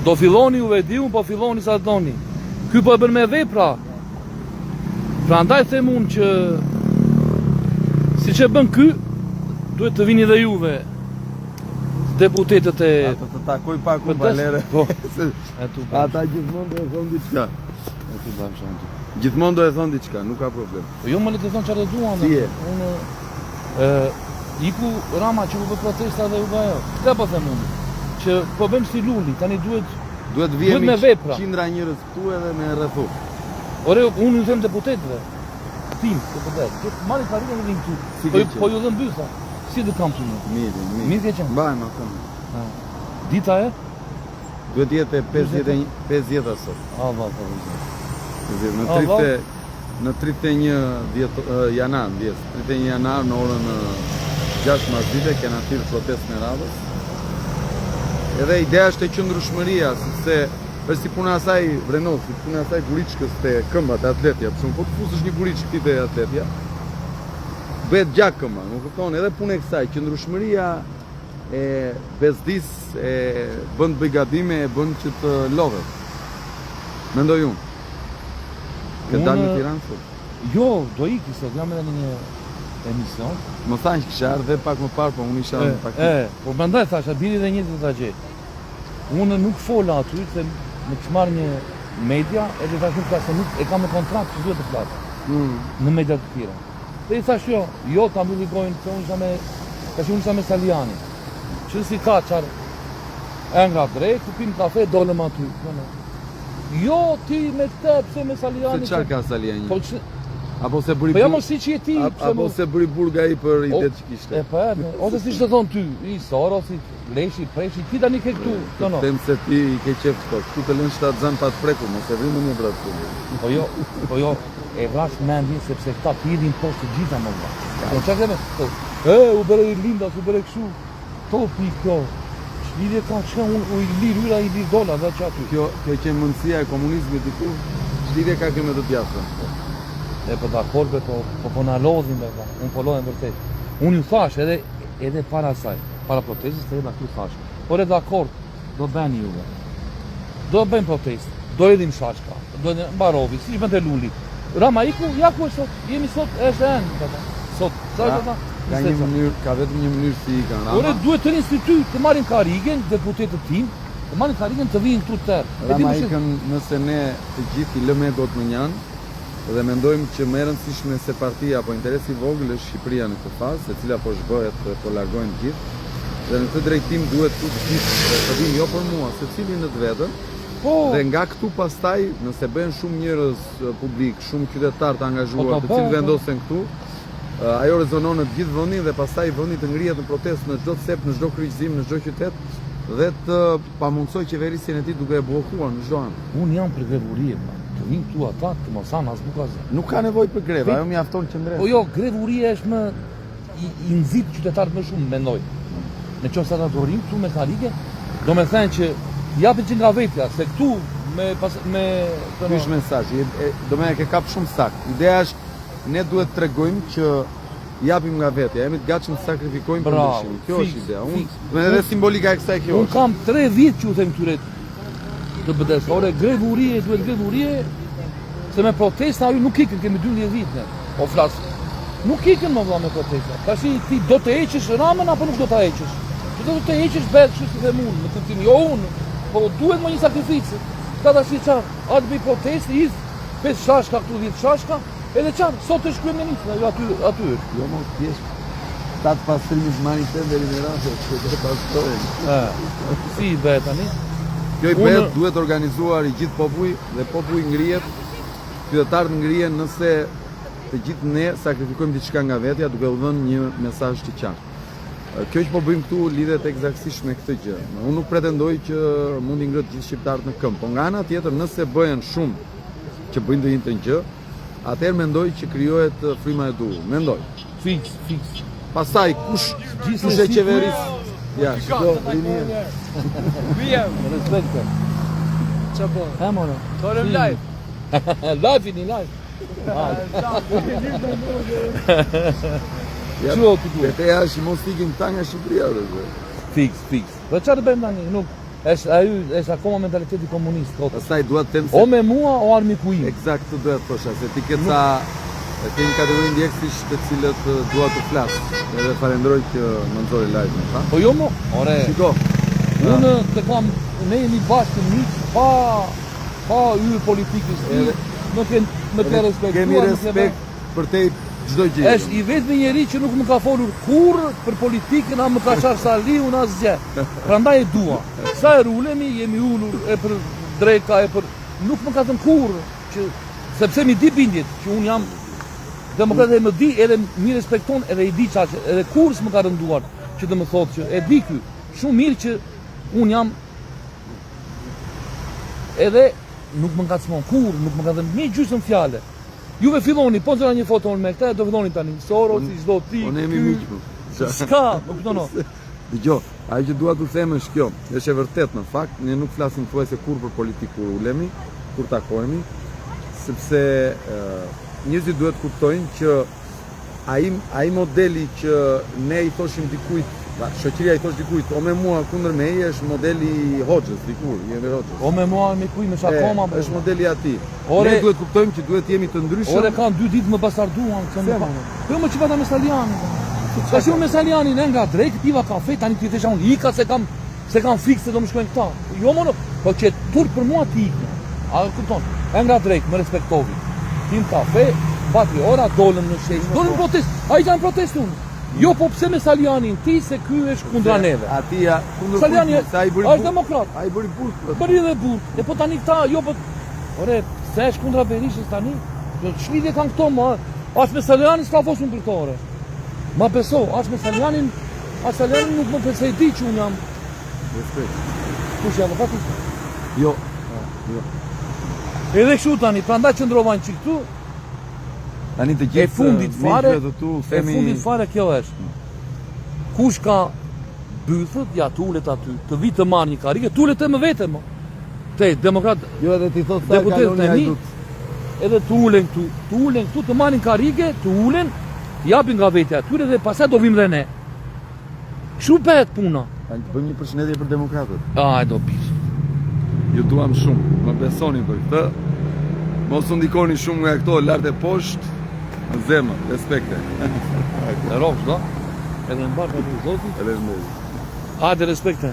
Do filloni juve di unë, po filloni sa doni. Ky po e bën me vepra. Prandaj them unë që siç e bën ky, duhet të vini dhe juve deputetët e... Ata të takoj pak u balere. Po. Ata gjithmonë do e thonë diçka. Aty bëm shëndet. Gjithmonë do e thonë diçka, nuk ka problem. Po jo më le të thonë çfarë duan. Si e? Unë iku Rama që u bë protesta dhe u bë ajo. Këtë po them unë. Që po bëjmë si Luli, tani Duhet vjemi me vepra. qindra njerëz këtu edhe me rrethu. Ore, unë ju them deputetëve. Tim, deputet. Marri karrierën e vim këtu. Po ju dhëm bysa. Si do kam punë? Mirë. Mirë ke qenë? Mbajmë atë. Dita e? Duhet jetë 50 sot. Allah. Në 31 janar, 31 janar në orën 6 martdite kena thirrë protestë në radhës. Edhe ideja është e qëndrueshmëria, sepse është si puna asaj Vrenov, si puna asaj Guriçkës te këmbat e atletja, për shembull, po të fusësh një Guriçkë ti te atletja, bëhet gjak këmba, nuk kupton, edhe punë e kësaj, qëndrueshmëria e bezdis e bën të bëj gabime, e bën që të lodhet. Mendoj unë. Këtë dalë në Tiranë sot? Jo, do iki sot, jam edhe në një emision. Më thanë që kisha ardhe pak më parë, po unë isha në pak. Po mendoj thasha, biri dhe njëtë të ta gjej. Unë nuk fola aty, se më të marrë një media, edhe tash nuk ka se nuk e kam në kontrakt që duhet të flasë. Në media të tjera. Dhe i thash jo ta mbylli gojën, se unë isha me Saliani. Që si ka qarë, e nga drejt, kupim kafe, dolëm aty. Jo, ti me këte, pse me Saliani. Se qarë ka Saliani? Apo se bëri po jam si që je ti, apo se bëri burga i për ide që kishte. Ose si që të thonë ty, i Soro, si Leshi, Preshi, ti tani ke këtu. Them se ti i ke qef këto, këtu të lënë 7 zanë pa të preku, mos e vrimë një vratë këtu. Po jo, e vrash mendin sepse këta t'hidhin poshtë të gjitha më vla. Po që këme, u bere i lindas, u bere këshu, topi kjo. Lidhje ka që unë i lirë yra, i lirë dola dhe që aty. Kjo që mëndësia e komunizmit diku, lidhje ka këme të tjasën. E për dakord, po në lodhin, unë po lodhin vërtet. Unë ju thash edhe para saj, para protestës, të edhe këtu thash. Por e dakord, do bëni juve. Do bëjmë protestë, do edhim shashka, do edhim Barovi, si shpën të Luli. Rama iku, ja ku e sot, jemi sot, është e në, sot, sa e ta? Ka vetëm një mënyrë si i kanë Rama. Ore, duhet të institut, të marim karigen, deputetët tim, të marim karigen të vinë këtu tërë. Rama ikën nëse ne të gjithë i lëme do të më njanë, dhe mendojmë që më e rëndësishme se partia apo interesi i vogël është Shqipëria në këtë fazë, se cila po zhbëhet, po largojnë gjithë. Dhe në këtë drejtim duhet të gjithë të vinë jo për mua, secili në të vetën. Dhe nga këtu pastaj, nëse bëhen shumë njerëz publik, shumë qytetar të angazhuar, të cilë vendosen këtu, ajo rezonon në të gjithë vendin dhe pastaj vendi të ngrihet në protestë në çdo cep, në çdo kryqëzim, në çdo qytet dhe të pamundsoj qeverisjen e tij duke e bllokuar në çdo anë. Unë jam për grevurie, të vinë këtu ata, të mos hanë as bukazë. Nuk ka nevojë për grevë, ajo mjafton qendrës. Po jo, grevuria është më i nxit qytetarët më shumë, mendoj. Në qoftë se ata do rinë këtu me karige, do me thënë që japin që nga vetja, se këtu me ky është mesazhi, do me e ke kap shumë sakt. Ideja është ne duhet të tregojmë që japim nga vetja, jemi të gatshëm të sakrifikojmë për ndryshimin. Kjo është ideja. Unë edhe simbolika e kësaj kjo. Unë kam 3 vjet që u them këtyre të bëdes. Ore, grevurie, duhet grevurie, se me protesta ju nuk ikën, kemi 12 vite. O flas. Nuk ikën më vlla me protesta. Tashi ti do të heqësh Ramën apo nuk do ta heqësh? Ti do të heqësh bëhet kështu si them unë, në kuptim jo unë, po duhet më një sakrificë. Ka tash çfarë? A të bëj protestë, 5 shashka këtu, 10 shashka. Edhe qarë, sot është kryeministra, jo aty është. Jo mos pjesë, tatë pastrimit marrin të deri në rrasë, që të pastojnë. Si i bëhet tani? Kjo i bëhet duhet organizuar i gjithë populli dhe populli ngrihet, qytetarët ngrihen nëse të gjithë ne sakrifikojmë diçka nga vetja duke u dhënë një mesazh të qartë. Kjo që po bëjmë këtu lidhet eksaktësisht me këtë gjë. Unë nuk pretendoj që mundi ngrët gjithë shqiptarët në këmbë, po nga ana tjetër nëse bëhen shumë që bëjnë të njëjtën gjë, atëherë mendoj që krijohet fryma e duhur. Mendoj. Fix. Pastaj kush e qeverisë? Ja, shiko, rinia. Vjem. Respekte. Qa po? Ha mora. Torëm live. Live një live. Ço ti? Te ja mos ikim ta nga Shqipëria. Fix. Dhe çfarë bëjmë tani? Nuk është akoma mentaliteti komunist. Pastaj dua të them O me mua o armiku im. Eksakt të doja të thosha, se ti ke ca kemi kategorinë ndjekësish të cilët dua të flas. Edhe falenderoj që më nxori live-in, ha. Po jo mo, ore. Shiko, Unë të kam, ne jemi bashkë miq, pa hyrë politikës ti, më ke respektuar. kemi respekt për te çdo gjë. Është i vetmi njeri që nuk më ka folur kurrë për politikën, a më ka qarë saliu, në asgjë. Prandaj e dua. Sa e rulemi, jemi ulur e për dreka, e për... Nuk më ka thënë kurrë, sepse mi di bindjet, që unë jam demokrat e më di, edhe mi respekton, edhe i di qaqe, edhe kurrë s'më ka rënduar, që të më thotë që e di ky, shumë mirë që unë jam, edhe nuk më ngacmon kurrë, nuk më ka thënë një gjysmë fjale. Juve filloni, po nëzëra një foton me këta, do filloni tani, Soros, si çdo ti, Unë jemi miq më. s'ka, më kuptono. Dgjoj, ajo që dua t'u them është kjo, është e vërtet në fakt, ne nuk flasim thuajse kurrë për politikë kur ulemi, kur takohemi, sepse njerëzit duhet kuptojnë që ai modeli që ne i thoshim dikujt, shoqëria i thosh dikujt, o me mua kundër meje, është modeli Hoxhës, dikur, jemi Hoxhës. O me mua me kuj me shakoma, Është modeli i atij. Ore- Ne duhet kuptojmë që duhet jemi të ndryshëm. ore kanë 2 ditë më bastarduan, që më pa. Po më çfarë me Saliani. Ka shumë me Saliani, ne nga drejt piva kafe, tani ti thesha unë ika se kam fikse do më shkojnë këta. Jo më, po që turp për mua ti ikë. A kupton? E nga drejt, më respektovi. Tim kafe, bati ora, dolëm në shesh. Dolëm protest. Ai janë protestun. Jo, po pse me Salianin ti se ky është kundra neve. Atia kundër Saliani burgut, se ai bëri është burg. demokrat. Ai bëri burg. Bëri dhe burg. E po tani këta, jo po... Ore, pse është kundra Berishës tani? Ç'lidhje kanë këto, ma? As me Salianin s'ka fosun për këto, ore. Ma beso, as me Salianin nuk më pëse i di që unë jam. Respekt. Kush jam, pa kush? Jo. Jo. Edhe kështu tani, prandaj qëndrova që këtu, Tani të e gjithë fundit fare, miqve të tu e themi fundit fare kjo është. Kush ka bythët, ja t'ulet aty, të vi të marrë një karike, t'ulet e më vete, mo. Te, demokrat, Jo edhe ti thot sa deputet kaloni të ai mi, dut. edhe t'ulen këtu, të marrin karike, t'ulen, t'japin nga vetja atyre dhe pastaj do vim dhe ne. Kështu bëhet puna. Tani të bëjmë një përshëndetje për demokratët. Ai do bish. Ju duam shumë, më besoni për këtë. Mos u ndikoni shumë nga këto lart e poshtë. Në zemër, respekte. E rogë, do? Edhe në barë të zotit. Edhe në Hajde, respekte.